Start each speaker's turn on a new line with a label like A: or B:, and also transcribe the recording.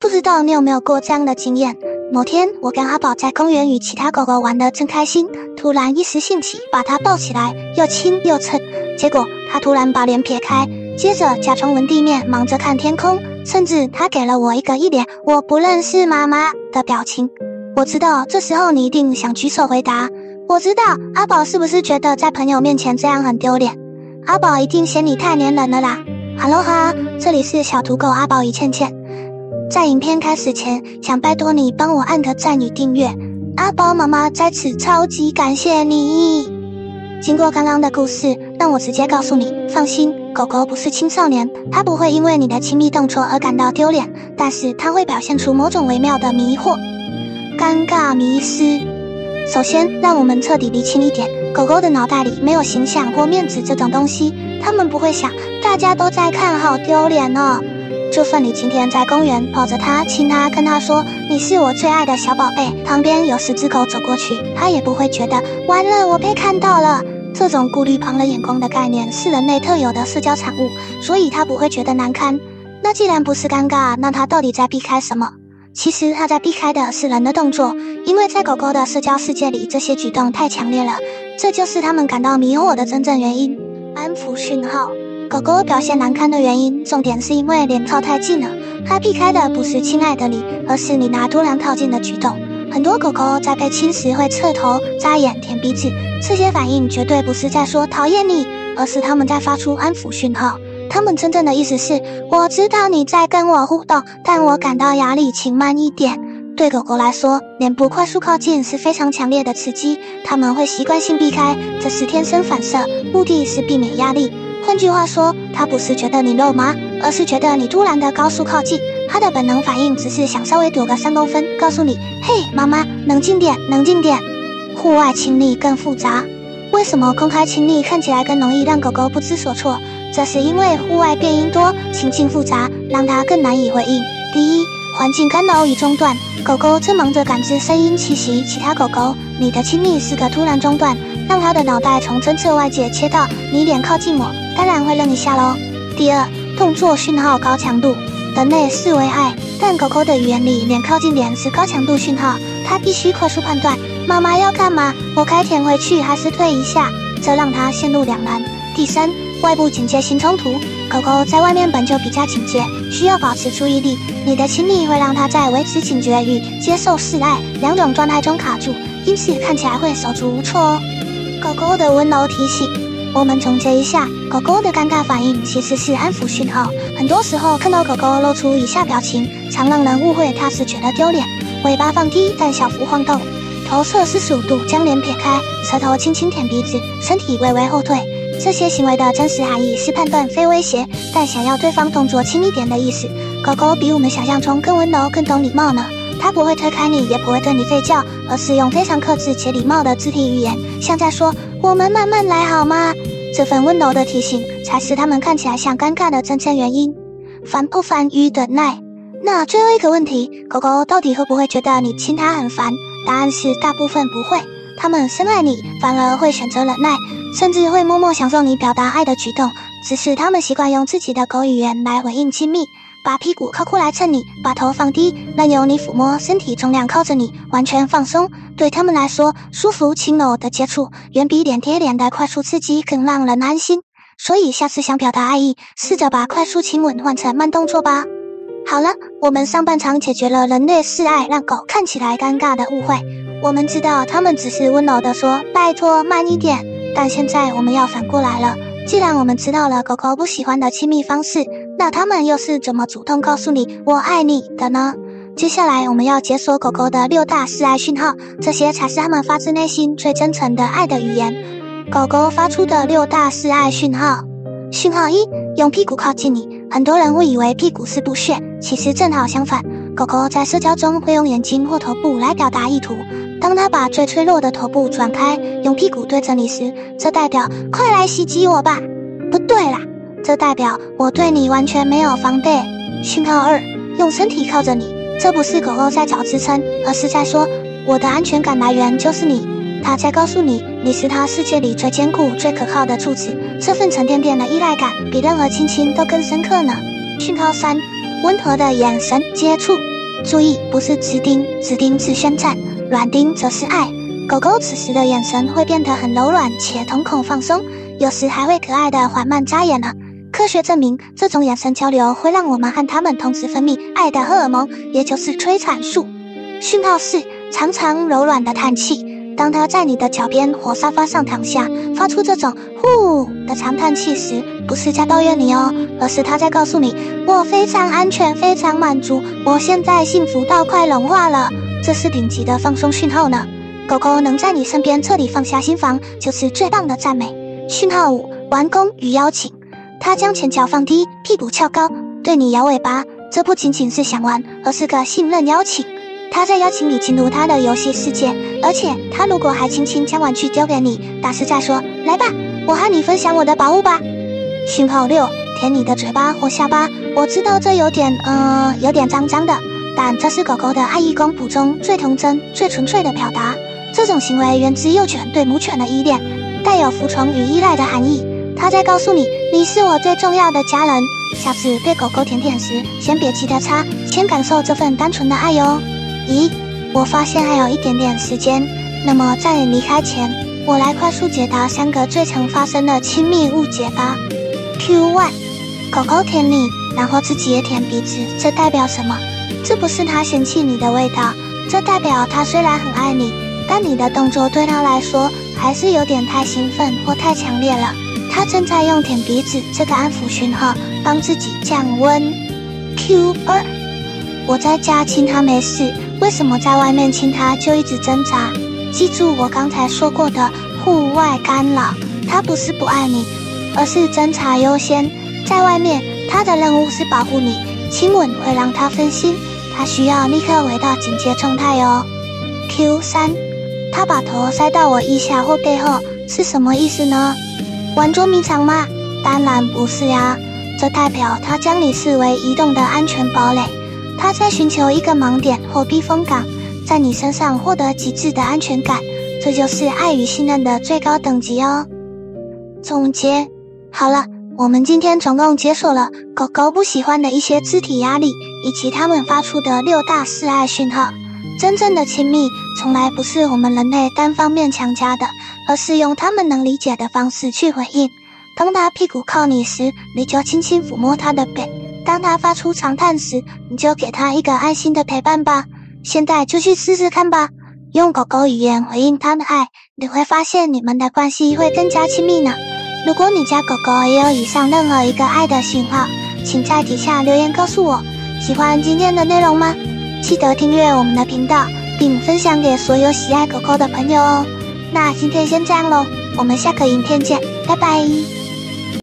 A: 不知道你有沒有過這樣的經驗？某天，我跟阿寶在公園與其他狗狗玩得正開心，突然一時興起，把它抱起來，又親又蹭。結果它突然把臉撇開，接着假裝聞地面，忙着看天空，甚至它給了我一個一臉我不認識媽媽的表情。我知道這時候你一定想舉手回答，我知道阿寶是不是覺得在朋友面前這樣很丟臉？阿寶一定嫌你太黏人了啦。哈嘍哈，這裡是小土狗阿寶與倩倩。在影片開始前，想拜託你幫我按個讚與訂閱。阿寶媽媽在此超級感謝你。經過剛剛的故事，讓我直接告訴你，放心，狗狗不是青少年，它不會因為你的親密動作而感到丟臉，但是它會表現出某種微妙的迷惑、尷尬、迷失。首先，讓我們徹底釐清一點，狗狗的腦袋裡沒有形象或面子這種東西，它們不會想大家都在看，好丟臉哦。就算你今天在公園抱着它、親它，跟它說你是我最愛的小寶貝，旁邊有10隻狗走過去，它也不會覺得完了我被看到了。這種顧慮旁人眼光的概念是人類特有的社交產物，所以它不會覺得難堪。那既然不是尷尬，那它到底在避開什麼？其實它在避開的是人的動作，因為在狗狗的社交世界裡，這些舉動太強烈了，這就是它們感到迷惑的真正原因。安撫訊號。狗狗表現難堪的原因，重點是因為臉靠太近了。它避開的不是親愛的你，而是你拿突然靠近的舉動。很多狗狗在被親時會側頭、眨眼、舔鼻子，這些反應絕對不是在說討厭你，而是它們在發出安撫訊號。它們真正的意思是：我知道你在跟我互動，但我感到壓力，請慢一點。對狗狗來說，臉部快速靠近是非常強烈的刺激，它們會習慣性避開，這是天生反射，目的是避免壓力。換句話說，它不是覺得你肉麻，而是覺得你突然的高速靠近，它的本能反應只是想稍微躲個3公分，告訴你，嘿，媽媽，冷靜點，冷靜點。戶外親昵更複雜。為什麼公開親昵看起來更容易讓狗狗不知所措？這是因為戶外變因多，情境複雜，讓它更難以回應。第一，環境干擾與中斷，狗狗正忙着感知聲音、氣息，其他狗狗，你的親昵是個突然中斷，讓它的腦袋從偵測外界切到你臉靠近我，當然會愣一下咯。第二，動作訊號高強度，人類視為愛，但狗狗的語言裡，臉靠近臉是高強度訊號，它必須快速判斷，媽媽要幹嘛？我該舔回去還是退一下？這讓它陷入兩難。第三，外部警戒性衝突，狗狗在外面本就比較警戒，需要保持注意力，你的親昵會讓它在維持警覺與接受示愛兩種狀態中卡住，因此看起來會手足無措哦。狗狗的溫柔提醒，我們總結一下，狗狗的尷尬反應其實是安撫訊號。很多時候看到狗狗露出以下表情，常讓人誤會它是覺得丟臉：尾巴放低但小幅晃動，頭側45度將臉撇開，舌頭輕輕舔鼻子，身體微微後退。這些行為的真實含義是判斷非威脅，但想要對方動作輕一點的意思。狗狗比我們想象中更溫柔、更懂禮貌呢。它不會推開你，也不會對你吠叫，而是用非常克制且禮貌的肢體語言，像在說“我們慢慢來好嗎？”這份溫柔的提醒，才是它們看起來像尷尬的真正原因。煩不煩與忍耐？那最後一個問題，狗狗到底會不會覺得你親它很煩？答案是大部分不會。它們深愛你，反而會選擇忍耐，甚至會默默享受你表達愛的舉動，只是它們習慣用自己的狗語言來回應親密。把屁股靠過來蹭你，把頭放低，任由你撫摸，身體重量靠着你，完全放鬆。對他們來說，舒服輕柔的接觸，遠比臉貼臉的快速刺激更讓人安心。所以下次想表達愛意，試着把快速親吻換成慢動作吧。好了，我們上半場解決了人類示愛讓狗看起來尷尬的誤會。我們知道他們只是溫柔地說拜託慢一點，但現在我們要反過來了。既然我們知道了狗狗不喜歡的親密方式，那他們又是怎麼主動告訴你我愛你的呢？接下來我們要解鎖狗狗的6大示愛訊號，這些才是他們發自內心最真誠的愛的語言。狗狗發出的6大示愛訊號。訊號1，用屁股靠近你。很多人誤以為屁股是不屑，其實正好相反，狗狗在社交中會用眼睛或頭部來表達意圖。當它把最脆弱的頭部轉開，用屁股對着你時，這代表快來襲擊我吧。不對啦，這代表我對你完全沒有防備。訊號2，用身體靠着你。這不是狗狗在找支撐，而是在說我的安全感來源就是你。它在告訴你，你是它世界裡最堅固、最可靠的柱子。這份沉甸甸的依賴感，比任何親親都更深刻呢。訊號3，溫和的眼神接觸。注意，不是直盯，直盯是宣戰，軟盯則是愛。狗狗此時的眼神會變得很柔軟且瞳孔放鬆，有時還會可愛的緩慢眨眼了。科學證明，這種眼神交流會讓我們和它們同時分泌愛的荷爾蒙，也就是催產素。訊號4：長長柔軟的嘆氣。當它在你的腳邊或沙發上躺下，發出這種呼的長嘆氣時，不是在抱怨你哦，而是它在告訴你，我非常安全，非常滿足，我現在幸福到快融化了。這是頂級的放鬆訊號呢。狗狗能在你身邊徹底放下心防，就是最棒的讚美。訊號5：玩弓與邀請。它將前腳放低，屁股翹高，對你搖尾巴，這不僅僅是想玩，而是個信任邀請。他在邀請你進入他的遊戲世界，而且他如果還輕輕將玩具丟給你，大師在說，來吧，我和你分享我的寶物吧。訊號6：舔你的嘴巴或下巴。我知道這有點髒髒的，但這是狗狗的愛意光譜中最童真、最純粹的表達。這種行為源自幼犬對母犬的依戀，帶有服從與依賴的含義。他在告訴你，你是我最重要的家人。下次被狗狗舔舔時，先別急着擦，先感受這份單純的愛喲。咦，我發現還有一點點時間，那麼在你離開前，我來快速解答3個最常發生的親密誤解吧。Q1： 狗狗舔你，然後自己也舔鼻子，這代表什麼？這不是它嫌棄你的味道，這代表它雖然很愛你，但你的動作對它來說還是有點太興奮或太強烈了。它正在用舔鼻子這個安撫訊號幫自己降溫。Q2： 我在家親它沒事，為什麼在外面親它就一直掙扎？記住我剛才說過的戶外干擾，它不是不愛你，而是偵查優先。在外面，它的任務是保護你，親吻會讓它分心，它需要立刻回到警戒狀態哦。Q3： 它把頭塞到我腋下或背後，是什麼意思呢？玩捉迷藏嗎？當然不是呀，這代表它將你視為移動的安全堡壘。他在尋求一個盲點或避風港，在你身上獲得極致的安全感，這就是愛與信任的最高等級哦。總結好了，我們今天總共解鎖了狗狗不喜歡的一些肢體壓力，以及它們發出的6大示愛訊號。真正的親密從來不是我們人類單方面強加的，而是用他們能理解的方式去回應。當他屁股靠你時，你就輕輕撫摸他的背。當他發出長嘆時，你就給他一個安心的陪伴吧。現在就去試試看吧，用狗狗語言回應他的愛，你會發現你們的關係會更加親密呢。如果你家狗狗也有以上任何一個愛的訊號，請在底下留言告訴我。喜歡今天的內容嗎？記得訂閱我們的頻道，並分享給所有喜愛狗狗的朋友哦。那今天先這樣咯，我們下個影片見，拜拜。